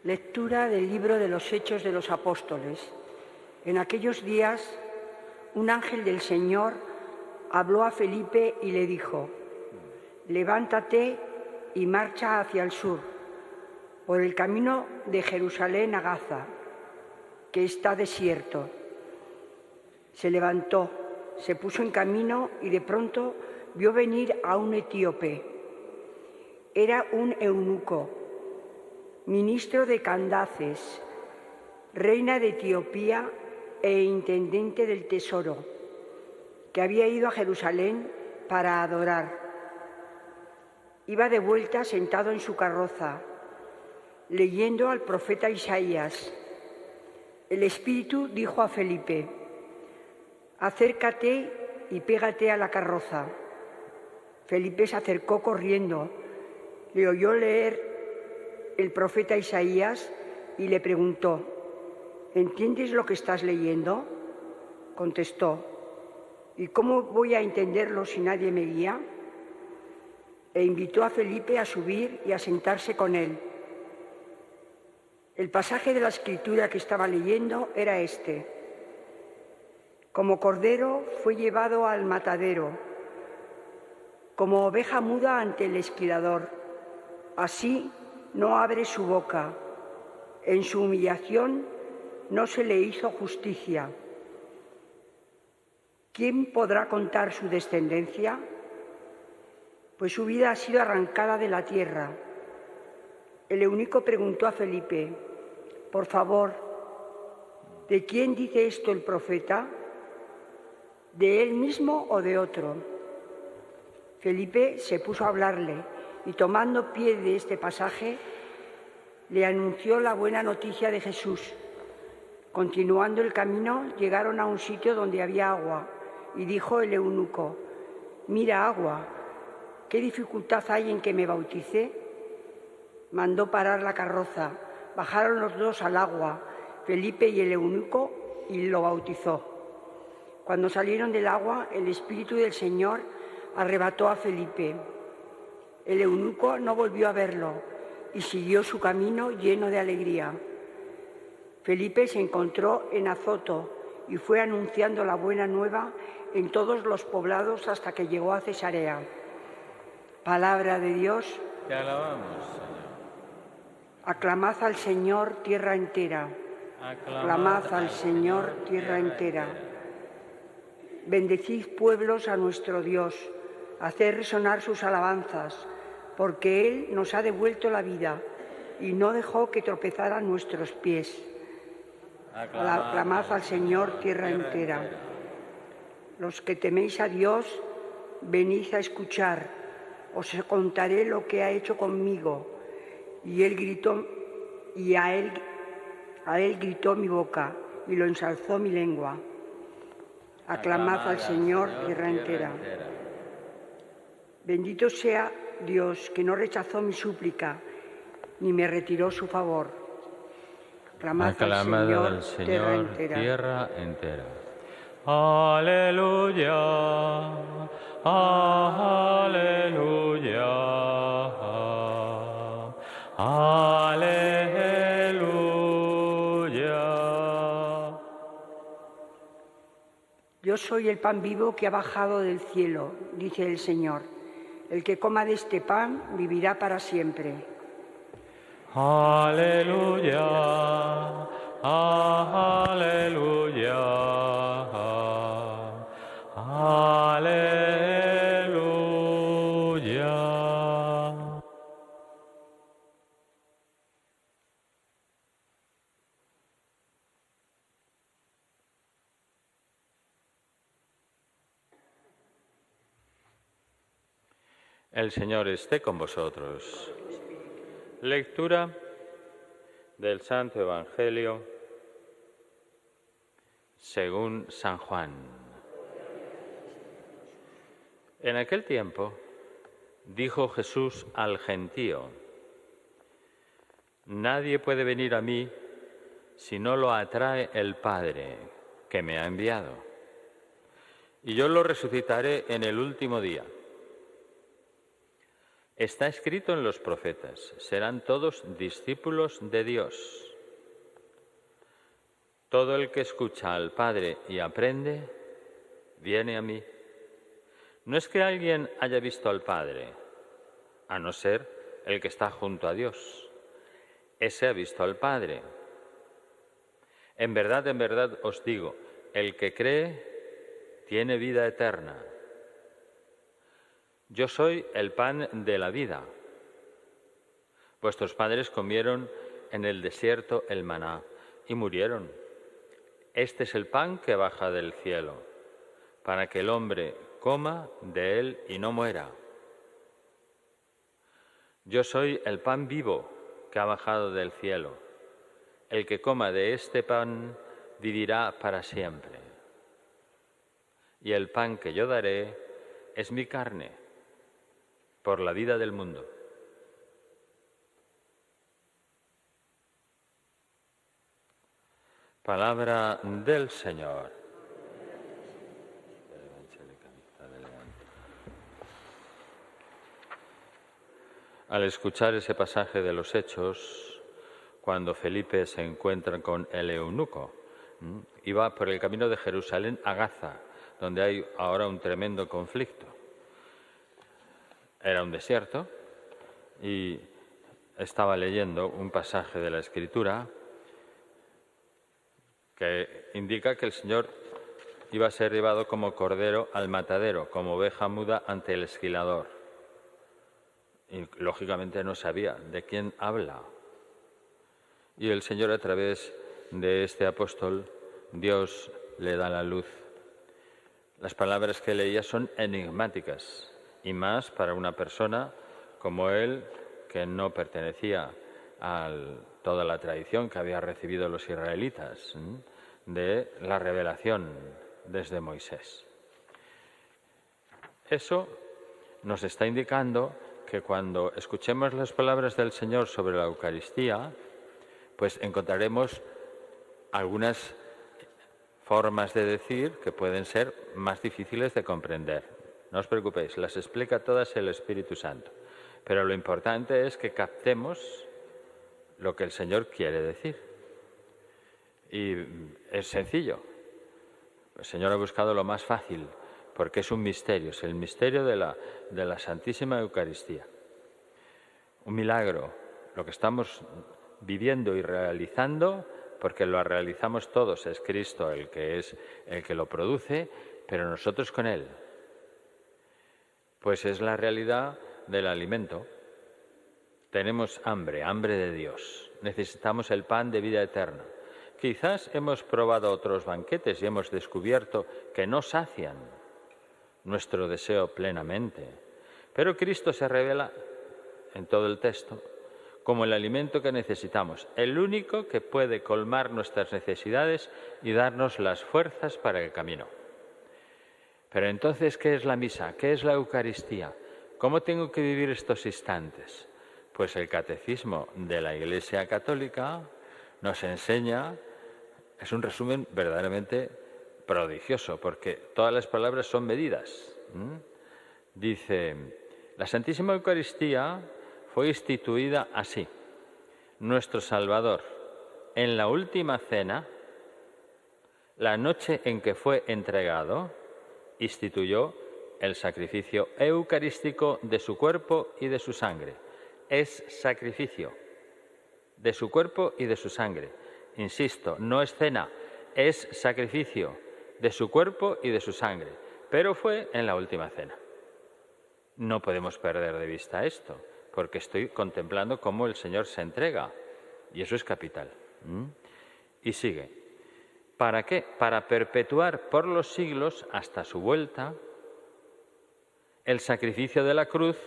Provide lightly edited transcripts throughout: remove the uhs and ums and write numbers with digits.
Lectura del libro de los Hechos de los Apóstoles. En aquellos días, un ángel del Señor habló a Felipe y le dijo: levántate y marcha hacia el sur, por el camino de Jerusalén a Gaza, que está desierto. Se levantó, se puso en camino y de pronto vio venir a un etíope. Era un eunuco, ministro de Candaces, reina de Etiopía e intendente del tesoro, que había ido a Jerusalén para adorar. Iba de vuelta sentado en su carroza, leyendo al profeta Isaías. El Espíritu dijo a Felipe: acércate y pégate a la carroza. Felipe se acercó corriendo, le oyó leer el profeta Isaías y le preguntó: ¿entiendes lo que estás leyendo? Contestó: ¿y cómo voy a entenderlo si nadie me guía? E invitó a Felipe a subir y a sentarse con él. El pasaje de la Escritura que estaba leyendo era este: como cordero fue llevado al matadero, como oveja muda ante el esquilador, así no abre su boca. En su humillación no se le hizo justicia. ¿Quién podrá contar su descendencia? Pues su vida ha sido arrancada de la tierra. El eunuco preguntó a Felipe: por favor, ¿de quién dice esto el profeta? ¿De él mismo o de otro? Felipe se puso a hablarle y, tomando pie de este pasaje, le anunció la buena noticia de Jesús. Continuando el camino, llegaron a un sitio donde había agua, y dijo el eunuco: mira, agua, ¿qué dificultad hay en que me bautice? Mandó parar la carroza, bajaron los dos al agua, Felipe y el eunuco, y lo bautizó. Cuando salieron del agua, el Espíritu del Señor arrebató a Felipe. El eunuco no volvió a verlo y siguió su camino lleno de alegría. Felipe se encontró en Azoto y fue anunciando la buena nueva en todos los poblados hasta que llegó a Cesarea. Palabra de Dios. Te alabamos, Señor. Aclamad al Señor, tierra entera. Aclamad al Señor, tierra entera. Bendecid, pueblos, a nuestro Dios. Haced resonar sus alabanzas, porque Él nos ha devuelto la vida y no dejó que tropezaran nuestros pies. Aclamad al Señor, tierra entera. Los que teméis a Dios, venid a escuchar. Os contaré lo que ha hecho conmigo. Y él gritó, y a él gritó mi boca, y lo ensalzó mi lengua. Aclamad al Señor, tierra entera. Bendito sea Dios, que no rechazó mi súplica, ni me retiró su favor. Aclamad al Señor, tierra entera. Aleluya, aleluya, aleluya. Yo soy el pan vivo que ha bajado del cielo, dice el Señor. El que coma de este pan vivirá para siempre. Aleluya, aleluya, aleluya. El Señor esté con vosotros. Lectura del Santo Evangelio según San Juan. En aquel tiempo dijo Jesús al gentío: nadie puede venir a mí si no lo atrae el Padre que me ha enviado, y yo lo resucitaré en el último día. Está escrito en los profetas, serán todos discípulos de Dios. Todo el que escucha al Padre y aprende, viene a mí. No es que alguien haya visto al Padre, a no ser el que está junto a Dios. Ese ha visto al Padre. En verdad os digo, el que cree tiene vida eterna. Yo soy el pan de la vida. Vuestros padres comieron en el desierto el maná y murieron. Este es el pan que baja del cielo, para que el hombre coma de él y no muera. Yo soy el pan vivo que ha bajado del cielo. El que coma de este pan vivirá para siempre. Y el pan que yo daré es mi carne, por la vida del mundo. Palabra del Señor. Al escuchar ese pasaje de los Hechos, cuando Felipe se encuentra con el eunuco, iba por el camino de Jerusalén a Gaza, donde hay ahora un tremendo conflicto. Era un desierto y estaba leyendo un pasaje de la Escritura que indica que el Señor iba a ser llevado como cordero al matadero, como oveja muda ante el esquilador. Y lógicamente no sabía de quién habla. Y el Señor, a través de este apóstol, Dios le da la luz. Las palabras que leía son enigmáticas, y más para una persona como él, que no pertenecía a toda la tradición que había recibido los israelitas de la revelación desde Moisés. Eso nos está indicando que cuando escuchemos las palabras del Señor sobre la Eucaristía, pues encontraremos algunas formas de decir que pueden ser más difíciles de comprender. No os preocupéis, las explica todas el Espíritu Santo. Pero lo importante es que captemos lo que el Señor quiere decir. Y es sencillo. El Señor ha buscado lo más fácil, porque es un misterio, es el misterio de la Santísima Eucaristía. Un milagro, lo que estamos viviendo y realizando, porque lo realizamos todos, es Cristo el que lo produce, pero nosotros con Él. Pues es la realidad del alimento. Tenemos hambre de Dios. Necesitamos el pan de vida eterna. Quizás hemos probado otros banquetes y hemos descubierto que no sacian nuestro deseo plenamente. Pero Cristo se revela en todo el texto como el alimento que necesitamos, el único que puede colmar nuestras necesidades y darnos las fuerzas para el camino. Pero entonces, ¿qué es la misa? ¿Qué es la Eucaristía? ¿Cómo tengo que vivir estos instantes? Pues el Catecismo de la Iglesia Católica nos enseña, es un resumen verdaderamente prodigioso, porque todas las palabras son medidas. Dice, la Santísima Eucaristía fue instituida así. Nuestro Salvador, en la última cena, la noche en que fue entregado, instituyó el sacrificio eucarístico de su cuerpo y de su sangre. Es sacrificio de su cuerpo y de su sangre. Insisto, no es cena, es sacrificio de su cuerpo y de su sangre. Pero fue en la última cena. No podemos perder de vista esto, porque estoy contemplando cómo el Señor se entrega, y eso es capital. Y sigue. ¿Para qué? Para perpetuar por los siglos, hasta su vuelta, el sacrificio de la cruz.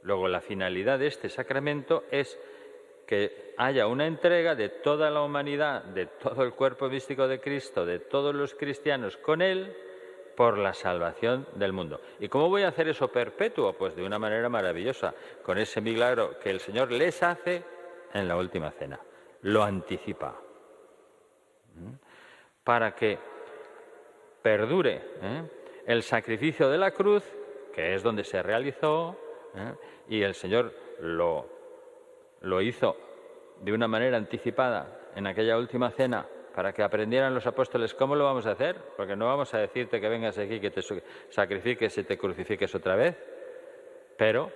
Luego, la finalidad de este sacramento es que haya una entrega de toda la humanidad, de todo el cuerpo místico de Cristo, de todos los cristianos con Él, por la salvación del mundo. ¿Y cómo voy a hacer eso perpetuo? Pues de una manera maravillosa, con ese milagro que el Señor les hace en la última cena. Lo anticipa. Para que perdure el sacrificio de la cruz, que es donde se realizó, Y el Señor lo hizo de una manera anticipada en aquella última cena para que aprendieran los apóstoles cómo lo vamos a hacer, porque no vamos a decirte que vengas aquí, que te sacrifiques y te crucifiques otra vez, pero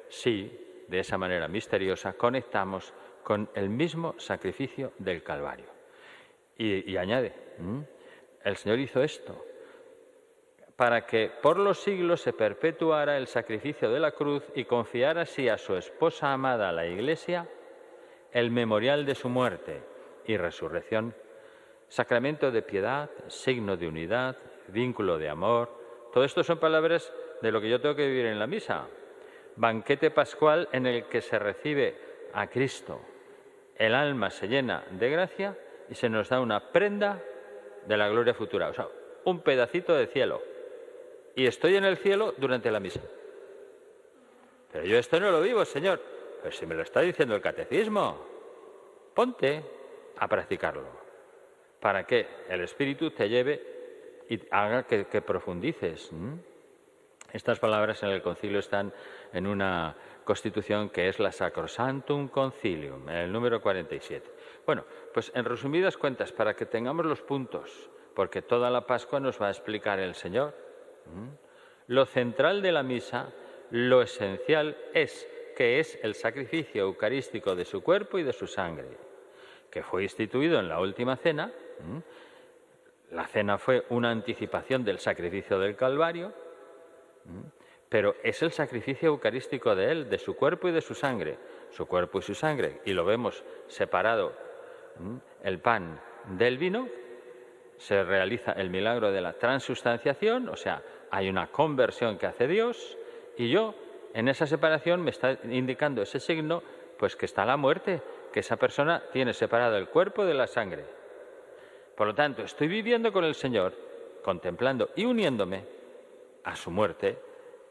sí, de esa manera misteriosa, conectamos con el mismo sacrificio del Calvario. Y añade, el Señor hizo esto para que por los siglos se perpetuara el sacrificio de la cruz y confiara así a su esposa amada, la Iglesia, el memorial de su muerte y resurrección, sacramento de piedad, signo de unidad, vínculo de amor. Todo esto son palabras de lo que yo tengo que vivir en la misa. Banquete pascual en el que se recibe a Cristo. El alma se llena de gracia y se nos da una prenda de la gloria futura. O sea, un pedacito de cielo. Y estoy en el cielo durante la misa. Pero yo esto no lo vivo, Señor. Pero si me lo está diciendo el catecismo, ponte a practicarlo, para que el Espíritu te lleve y haga que profundices. Estas palabras en el concilio están en una constitución que es la Sacrosanctum Concilium, en el número 47. Bueno, pues en resumidas cuentas, para que tengamos los puntos, porque toda la Pascua nos va a explicar el Señor. Lo central de la misa, lo esencial es que es el sacrificio eucarístico de su cuerpo y de su sangre, que fue instituido en la última cena. La cena fue una anticipación del sacrificio del Calvario, pero es el sacrificio eucarístico de Él, de su cuerpo y de su sangre, y lo vemos separado, el pan del vino. Se realiza el milagro de la transustanciación, o sea, hay una conversión que hace Dios, y yo, en esa separación, me está indicando ese signo, pues que está la muerte, que esa persona tiene separado el cuerpo de la sangre. Por lo tanto, estoy viviendo con el Señor, contemplando y uniéndome a su muerte,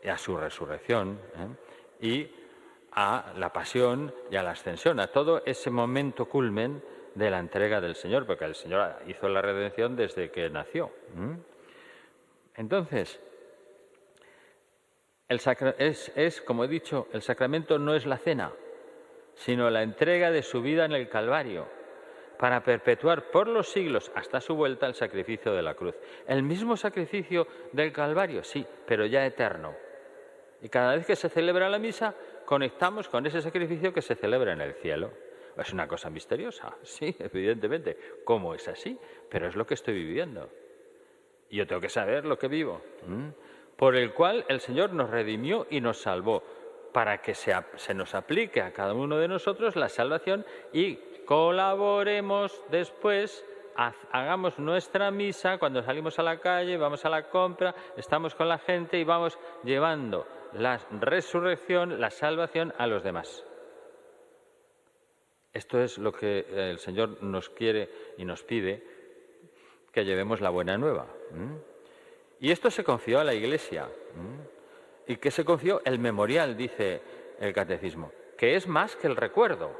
y a su resurrección, y a la pasión y a la ascensión, a todo ese momento culmen de la entrega del Señor, porque el Señor hizo la redención desde que nació. Entonces, como he dicho, el sacramento no es la cena, sino la entrega de su vida en el Calvario, para perpetuar por los siglos hasta su vuelta el sacrificio de la cruz. El mismo sacrificio del Calvario, sí, pero ya eterno. Y cada vez que se celebra la misa, conectamos con ese sacrificio que se celebra en el cielo. Es una cosa misteriosa, sí, evidentemente. ¿Cómo es así? Pero es lo que estoy viviendo. Y yo tengo que saber lo que vivo. Por el cual el Señor nos redimió y nos salvó, para que se nos aplique a cada uno de nosotros la salvación y colaboremos después, hagamos nuestra misa cuando salimos a la calle, vamos a la compra, estamos con la gente y vamos llevando la resurrección, la salvación a los demás. Esto es lo que el Señor nos quiere y nos pide, que llevemos la buena nueva. Y esto se confió a la Iglesia. ¿Y qué se confió? El memorial, dice el Catecismo, que es más que el recuerdo.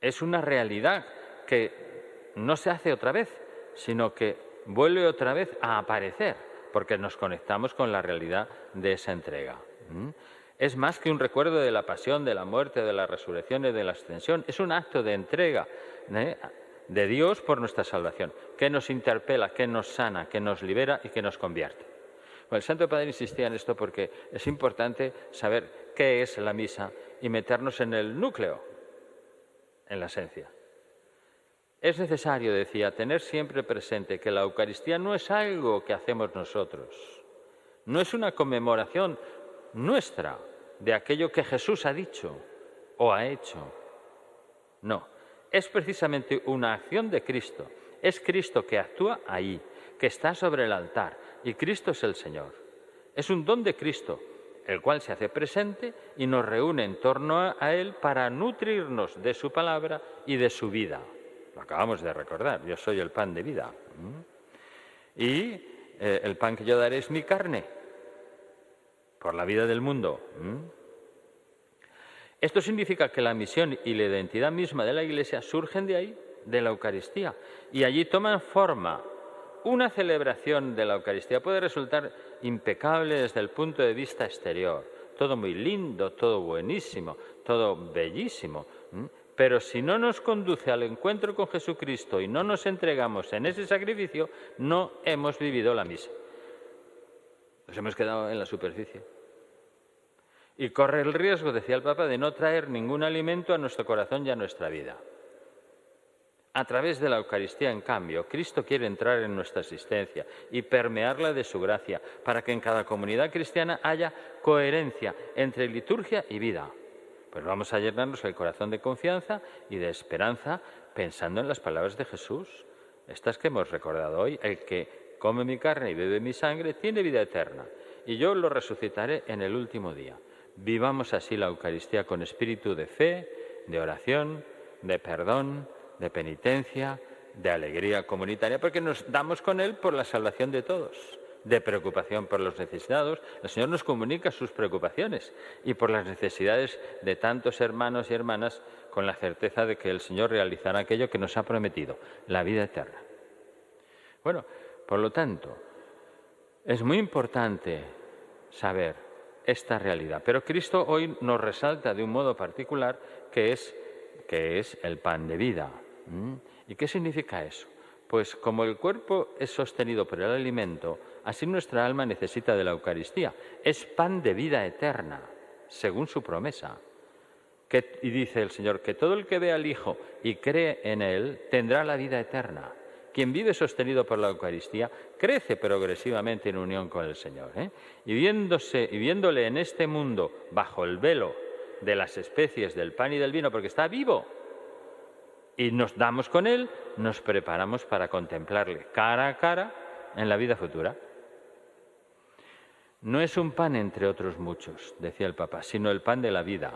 Es una realidad que no se hace otra vez, sino que vuelve otra vez a aparecer, porque nos conectamos con la realidad de esa entrega. Es más que un recuerdo de la pasión, de la muerte, de la resurrección y de la ascensión. Es un acto de entrega de Dios por nuestra salvación, que nos interpela, que nos sana, que nos libera y que nos convierte. Bueno, el Santo Padre insistía en esto porque es importante saber qué es la misa y meternos en el núcleo, en la esencia. Es necesario, decía, tener siempre presente que la Eucaristía no es algo que hacemos nosotros, no es una conmemoración nuestra de aquello que Jesús ha dicho o ha hecho. No, es precisamente una acción de Cristo. Es Cristo que actúa ahí, que está sobre el altar, y Cristo es el Señor. Es un don de Cristo, el cual se hace presente y nos reúne en torno a Él para nutrirnos de su palabra y de su vida. Lo acabamos de recordar, yo soy el pan de vida. Y el pan que yo daré es mi carne, por la vida del mundo. Esto significa que la misión y la identidad misma de la Iglesia surgen de ahí, de la Eucaristía, y allí toman forma. Una celebración de la Eucaristía puede resultar impecable desde el punto de vista exterior, todo muy lindo, todo buenísimo, todo bellísimo. Pero si no nos conduce al encuentro con Jesucristo y no nos entregamos en ese sacrificio, no hemos vivido la misa. Nos hemos quedado en la superficie. Y corre el riesgo, decía el Papa, de no traer ningún alimento a nuestro corazón y a nuestra vida. A través de la Eucaristía, en cambio, Cristo quiere entrar en nuestra existencia y permearla de su gracia, para que en cada comunidad cristiana haya coherencia entre liturgia y vida. Pues vamos a llenarnos el corazón de confianza y de esperanza pensando en las palabras de Jesús, estas que hemos recordado hoy: el que come mi carne y bebe mi sangre tiene vida eterna, y yo lo resucitaré en el último día. Vivamos así la Eucaristía con espíritu de fe, de oración, de perdón, de penitencia, de alegría comunitaria, porque nos damos con Él por la salvación de todos, de preocupación por los necesitados. El Señor nos comunica sus preocupaciones y por las necesidades de tantos hermanos y hermanas, con la certeza de que el Señor realizará aquello que nos ha prometido, la vida eterna. Bueno, por lo tanto, es muy importante saber esta realidad, pero Cristo hoy nos resalta de un modo particular que es el pan de vida. ¿Y qué significa eso? Pues como el cuerpo es sostenido por el alimento, así nuestra alma necesita de la Eucaristía. Es pan de vida eterna, según su promesa. Y dice el Señor que todo el que ve al Hijo y cree en Él tendrá la vida eterna. Quien vive sostenido por la Eucaristía crece progresivamente en unión con el Señor. Y viéndole en este mundo bajo el velo de las especies del pan y del vino, porque está vivo, y nos damos con Él, nos preparamos para contemplarle cara a cara en la vida futura. No es un pan entre otros muchos, decía el Papa, sino el pan de la vida.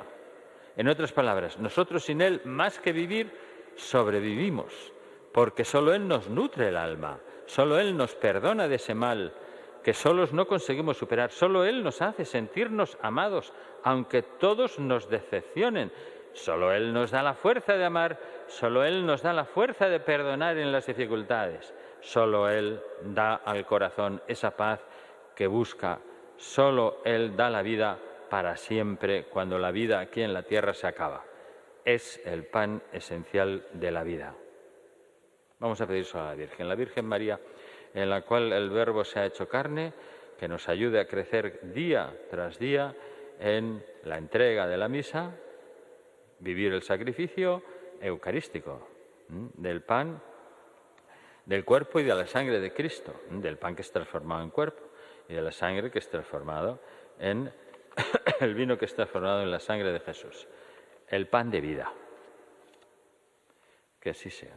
En otras palabras, nosotros sin Él, más que vivir, sobrevivimos, porque solo Él nos nutre el alma, solo Él nos perdona de ese mal que solos no conseguimos superar, solo Él nos hace sentirnos amados, aunque todos nos decepcionen. Solo Él nos da la fuerza de amar, solo Él nos da la fuerza de perdonar en las dificultades, solo Él da al corazón esa paz que busca, solo Él da la vida para siempre cuando la vida aquí en la tierra se acaba. Es el pan esencial de la vida. Vamos a pedírselo a la Virgen María, en la cual el Verbo se ha hecho carne, que nos ayude a crecer día tras día en la entrega de la misa, vivir el sacrificio eucarístico del pan, del cuerpo y de la sangre de Cristo, del pan que es transformado en cuerpo y de la sangre que es transformado en el vino que es transformado en la sangre de Jesús, el pan de vida. Que así sea.